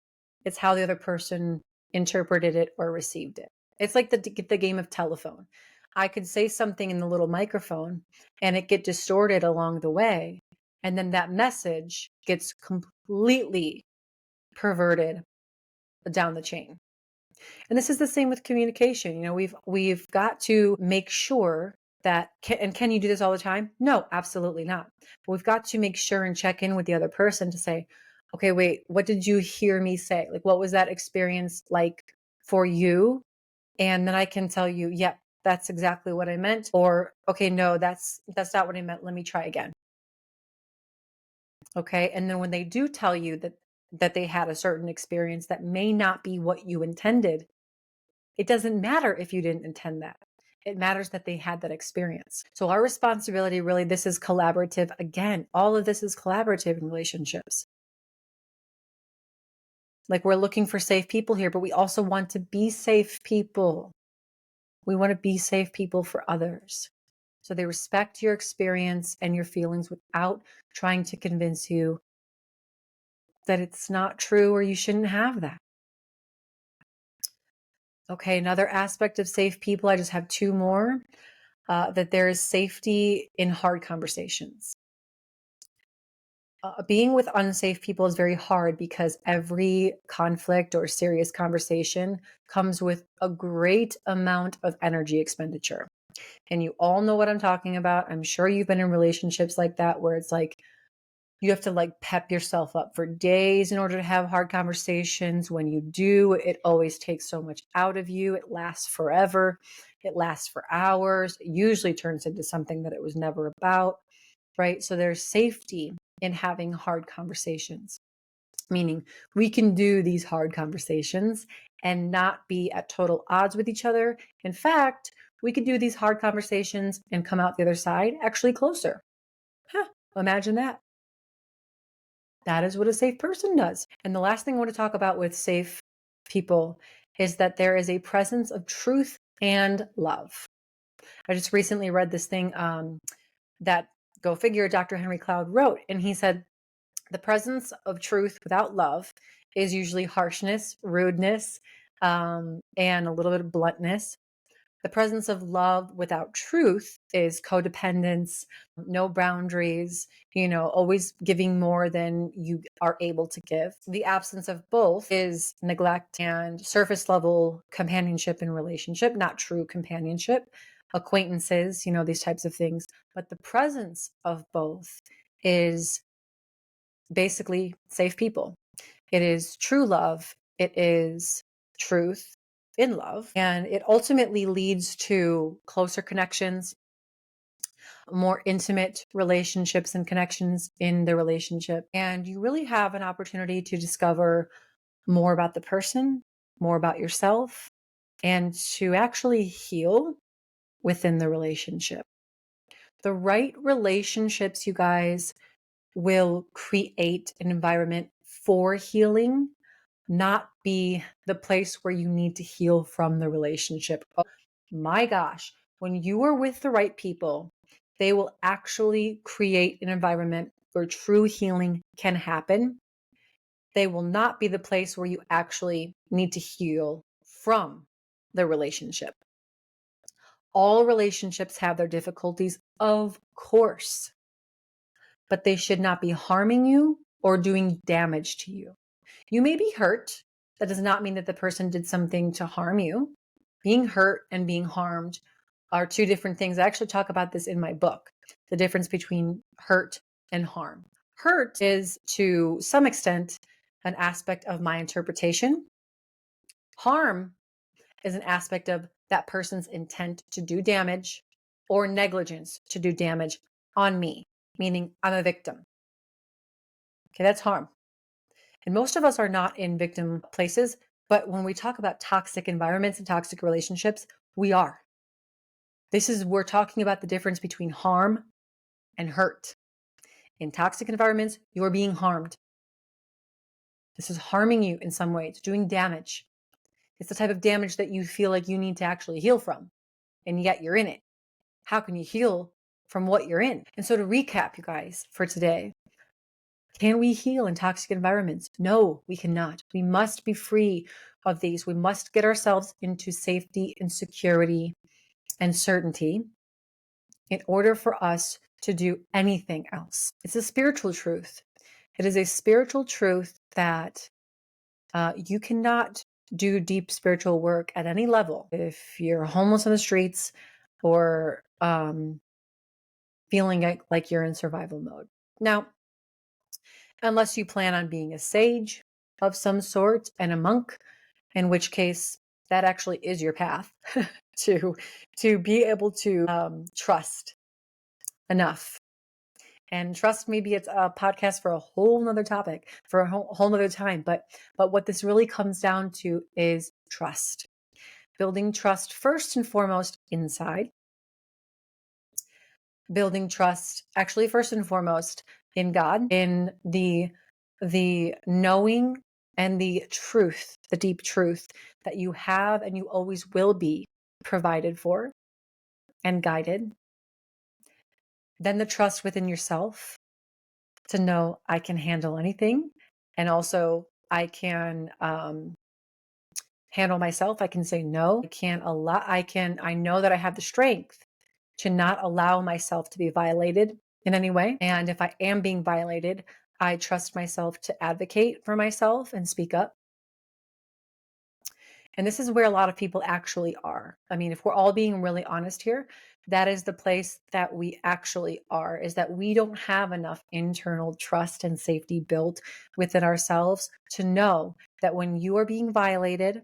It's how the other person interpreted it or received it. It's like the game of telephone. I could say something in the little microphone and it get distorted along the way. And then that message gets completely perverted down the chain. And this is the same with communication. We've got to make sure that, can you do this all the time? No, absolutely not. But we've got to make sure and check in with the other person to say, okay, wait, what did you hear me say? Like, what was that experience like for you? And then I can tell you, yep, that's exactly what I meant. Or, okay, no, that's not what I meant. Let me try again. Okay. And then when they do tell you that they had a certain experience that may not be what you intended, it doesn't matter if you didn't intend that. It matters that they had that experience. So our responsibility, really, this is collaborative. Again, all of this is collaborative in relationships. Like, we're looking for safe people here, but we also want to be safe people. We want to be safe people for others. So they respect your experience and your feelings without trying to convince you that it's not true or you shouldn't have that. Okay, another aspect of safe people, I just have two more. That there is safety in hard conversations. Being with unsafe people is very hard because every conflict or serious conversation comes with a great amount of energy expenditure. And you all know what I'm talking about. I'm sure you've been in relationships like that where it's like you have to like pep yourself up for days in order to have hard conversations. When you do, it always takes so much out of you. It lasts forever. It lasts for hours. It usually turns into something that it was never about, right? So there's safety in having hard conversations, meaning we can do these hard conversations and not be at total odds with each other. In fact, we could do these hard conversations and come out the other side actually closer. Imagine that. That is what a safe person does. And the last thing I want to talk about with safe people is that there is a presence of truth and love. I just recently read this thing that, go figure, Dr. Henry Cloud wrote, and he said, the presence of truth without love is usually harshness, rudeness, and a little bit of bluntness. The presence of love without truth is codependence, no boundaries, always giving more than you are able to give. The absence of both is neglect and surface level companionship and relationship, not true companionship, acquaintances, these types of things. But the presence of both is basically safe people. It is true love. It is truth in love. And it ultimately leads to closer connections, more intimate relationships and connections in the relationship. And you really have an opportunity to discover more about the person, more about yourself, and to actually heal within the relationship. The right relationships, you guys, will create an environment for healing, not be the place where you need to heal from the relationship. Oh my gosh, when you are with the right people, they will actually create an environment where true healing can happen. They will not be the place where you actually need to heal from the relationship. All relationships have their difficulties, of course, but they should not be harming you or doing damage to you. You may be hurt. That does not mean that the person did something to harm you. Being hurt and being harmed are two different things. I actually talk about this in my book, the difference between hurt and harm. Hurt is, to some extent, an aspect of my interpretation. Harm is an aspect of that person's intent to do damage or negligence to do damage on me, meaning I'm a victim. Okay, that's harm. And most of us are not in victim places, but when we talk about toxic environments and toxic relationships, we are. We're talking about the difference between harm and hurt. In toxic environments, you're being harmed. This is harming you in some way. It's doing damage. It's the type of damage that you feel like you need to actually heal from, and yet you're in it. How can you heal from what you're in? And so to recap, you guys, for today, can we heal in toxic environments? No, we cannot. We must be free of these. We must get ourselves into safety and security and certainty in order for us to do anything else. It's a spiritual truth. It is a spiritual truth that you cannot do deep spiritual work at any level if you're homeless on the streets or feeling like you're in survival mode. Now, unless you plan on being a sage of some sort and a monk, in which case that actually is your path to be able to trust enough. And trust, maybe it's a podcast for a whole nother topic, for a whole nother time. But what this really comes down to is trust. Building trust first and foremost inside. Building trust actually first and foremost in God, in the knowing and the truth, the deep truth that you have and you always will be provided for and guided. Then the trust within yourself to know I can handle anything, and also I can handle myself. I can say no. I know that I have the strength to not allow myself to be violated in any way. And if I am being violated, I trust myself to advocate for myself and speak up. And this is where a lot of people actually are. I mean, if we're all being really honest here, that is the place that we actually are, is that we don't have enough internal trust and safety built within ourselves to know that when you are being violated,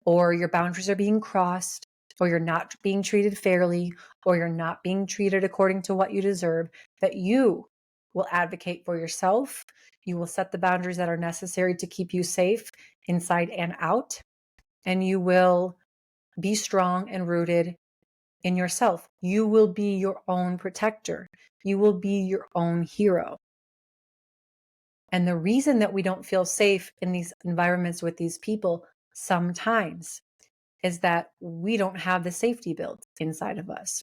or your boundaries are being crossed, or you're not being treated fairly, or you're not being treated according to what you deserve, that you will advocate for yourself. You will set the boundaries that are necessary to keep you safe inside and out. And you will be strong and rooted in yourself. You will be your own protector. You will be your own hero. And the reason that we don't feel safe in these environments with these people sometimes is that we don't have the safety built inside of us.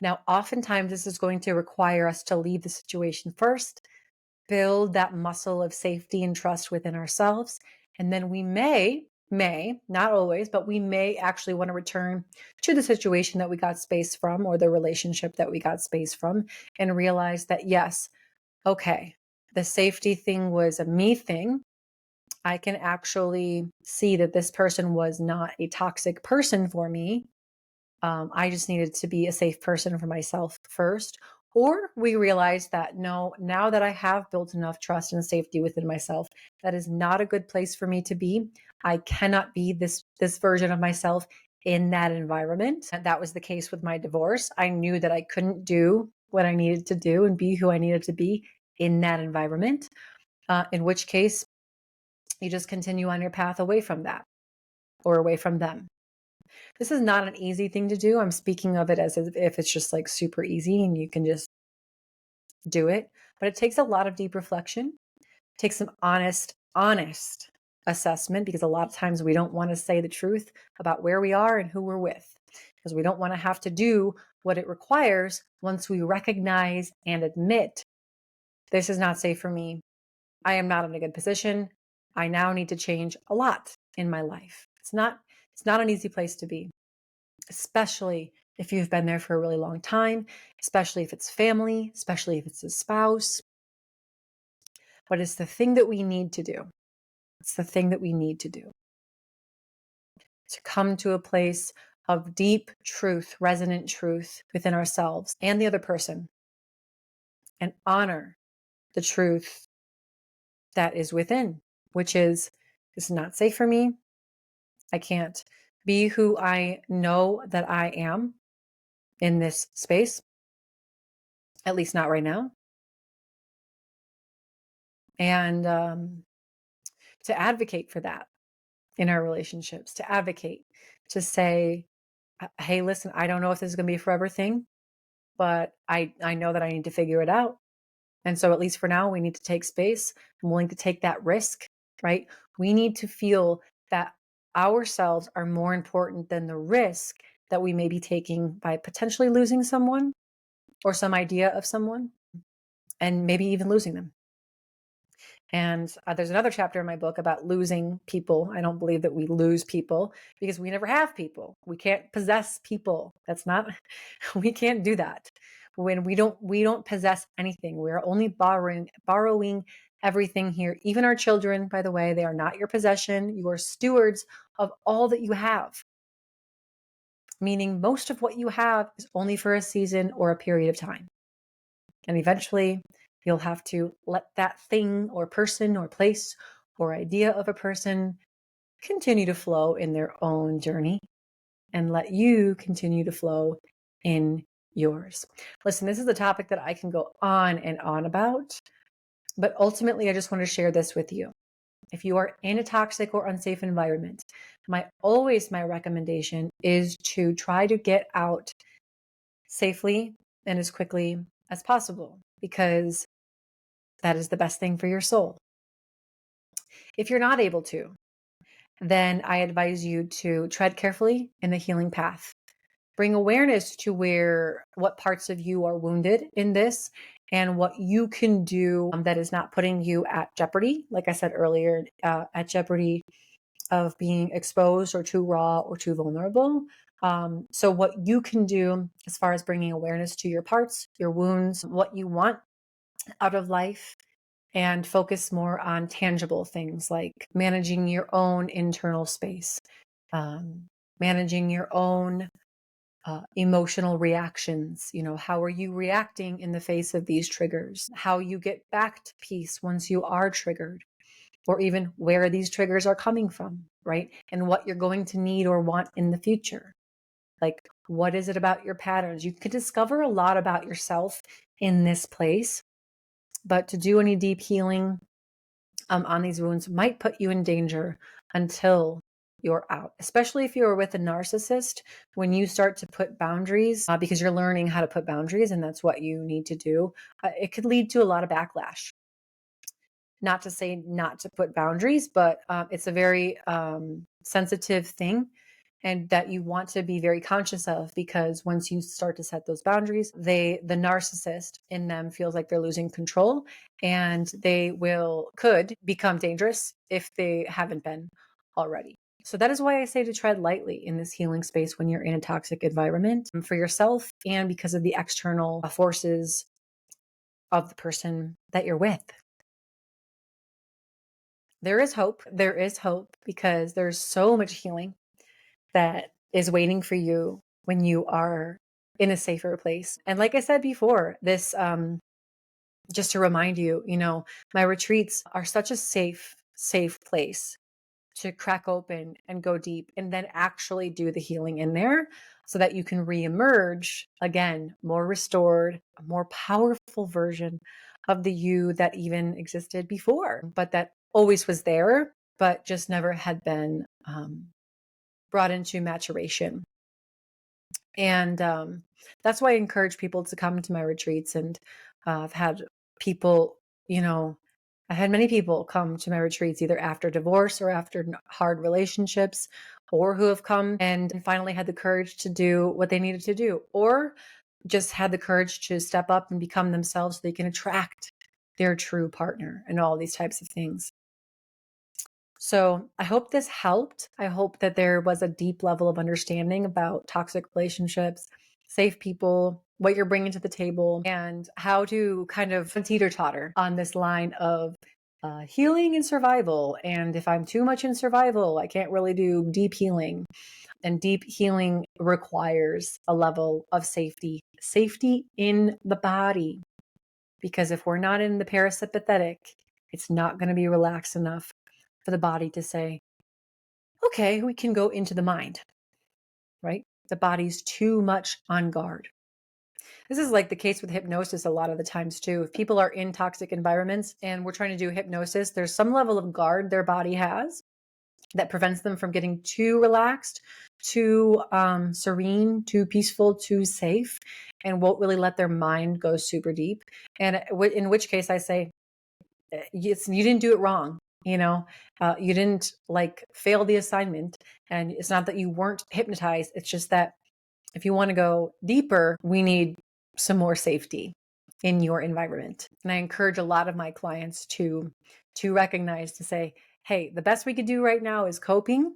Now, oftentimes this is going to require us to leave the situation first, build that muscle of safety and trust within ourselves, and then we may, not always, but we may actually want to return to the situation that we got space from, or the relationship that we got space from, and realize that, yes, okay, the safety thing was a me thing. I can actually see that this person was not a toxic person for me. I just needed to be a safe person for myself first. Or we realize that no, now that I have built enough trust and safety within myself, that is not a good place for me to be. I cannot be this version of myself in that environment. And that was the case with my divorce. I knew that I couldn't do what I needed to do and be who I needed to be in that environment, in which case you just continue on your path away from that or away from them. This is not an easy thing to do. I'm speaking of it as if it's just like super easy and you can just do it, but it takes a lot of deep reflection. It takes some honest assessment, because a lot of times we don't want to say the truth about where we are and who we're with, because we don't want to have to do what it requires once we recognize and admit this is not safe for me. I am not in a good position. I now need to change a lot in my life. It's not an easy place to be, especially if you've been there for a really long time, especially if it's family, especially if it's a spouse. But it's the thing that we need to do. It's the thing that we need to do to come to a place of deep truth, resonant truth within ourselves and the other person, and honor the truth that is within, which is, this is not safe for me. I can't be who I know that I am in this space, at least not right now. And to advocate for that in our relationships, to advocate, to say, hey, listen, I don't know if this is going to be a forever thing, but I know that I need to figure it out. And so at least for now, we need to take space. I'm willing to take that risk, right? We need to feel that ourselves are more important than the risk that we may be taking by potentially losing someone or some idea of someone, and maybe even losing them. And there's another chapter in my book about losing people. I don't believe that we lose people, because we never have people. We can't possess people. That's not, we can't do that. When we don't possess anything. We're only borrowing everything here. Even our children, by the way, they are not your possession. You are stewards of all that you have. Meaning most of what you have is only for a season or a period of time. And eventually you'll have to let that thing or person or place or idea of a person continue to flow in their own journey, and let you continue to flow in yours. Listen, this is a topic that I can go on and on about, but ultimately I just want to share this with you. If you are in a toxic or unsafe environment, my recommendation is to try to get out safely and as quickly as possible, because that is the best thing for your soul. If you're not able to, then I advise you to tread carefully in the healing path. Bring awareness to what parts of you are wounded in this, and what you can do that is not putting you at jeopardy. Like I said earlier, at jeopardy of being exposed or too raw or too vulnerable. So what you can do as far as bringing awareness to your parts, your wounds, what you want out of life, and focus more on tangible things like managing your own internal space, managing your own emotional reactions. How are you reacting in the face of these triggers? How you get back to peace once you are triggered, or even where these triggers are coming from, right? And what you're going to need or want in the future. Like, what is it about your patterns? You could discover a lot about yourself in this place, but to do any deep healing on these wounds might put you in danger until you're out, especially if you're with a narcissist. When you start to put boundaries, because you're learning how to put boundaries and that's what you need to do, it could lead to a lot of backlash. Not to say not to put boundaries, but it's a very sensitive thing, and that you want to be very conscious of, because once you start to set those boundaries, the narcissist in them feels like they're losing control, and they could become dangerous if they haven't been already. So that is why I say to tread lightly in this healing space when you're in a toxic environment, for yourself and because of the external forces of the person that you're with. There is hope. There is hope, because there's so much healing that is waiting for you when you are in a safer place. And like I said before, this, just to remind you, my retreats are such a safe place to crack open and go deep and then actually do the healing in there so that you can reemerge again, more restored, a more powerful version of the you that even existed before, but that always was there, but just never had been brought into maturation. And that's why I encourage people to come to my retreats. And I've had people, I had many people come to my retreats either after divorce or after hard relationships, or who have come and finally had the courage to do what they needed to do, or just had the courage to step up and become themselves so they can attract their true partner and all these types of things. So I hope this helped. I hope that there was a deep level of understanding about toxic relationships, safe people, what you're bringing to the table, and how to kind of teeter-totter on this line of healing and survival. And if I'm too much in survival, I can't really do deep healing. And deep healing requires a level of safety in the body. Because if we're not in the parasympathetic, it's not going to be relaxed enough for the body to say, okay, we can go into the mind, right? The body's too much on guard. This is like the case with hypnosis a lot of the times too. If people are in toxic environments and we're trying to do hypnosis, there's some level of guard their body has that prevents them from getting too relaxed, too serene, too peaceful, too safe, and won't really let their mind go super deep. And in which case I say, you didn't do it wrong. You didn't like fail the assignment. And it's not that you weren't hypnotized. It's just that if you want to go deeper, we need some more safety in your environment. And I encourage a lot of my clients to recognize, to say, hey, the best we could do right now is coping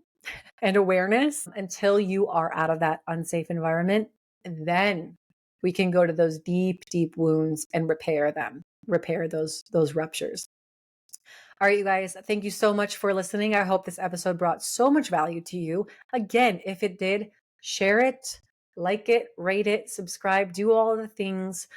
and awareness until you are out of that unsafe environment. And then we can go to those deep, deep wounds and repair them, repair those ruptures. All right, you guys, thank you so much for listening. I hope this episode brought so much value to you. Again, if it did, share it, like it, rate it, subscribe, do all the things.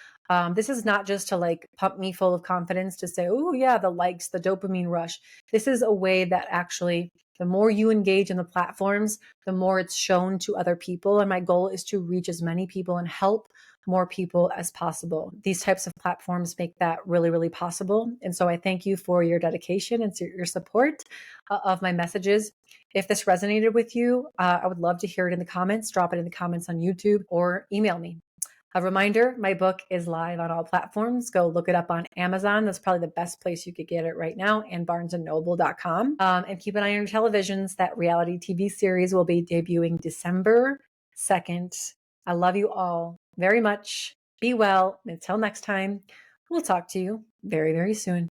This is not just to like pump me full of confidence to say, oh yeah, the likes, the dopamine rush. This is a way that actually, the more you engage in the platforms, the more it's shown to other people. And my goal is to reach as many people and help more people as possible. These types of platforms make that really, really possible. And so I thank you for your dedication and your support of my messages. If this resonated with you, I would love to hear it in the comments. Drop it in the comments on YouTube or email me. A reminder, my book is live on all platforms. Go look it up on Amazon. That's probably the best place you could get it right now, and barnesandnoble.com. And keep an eye on your televisions. That reality TV series will be debuting December 2nd. I love you all very much. Be well. Until next time, we'll talk to you very, very soon.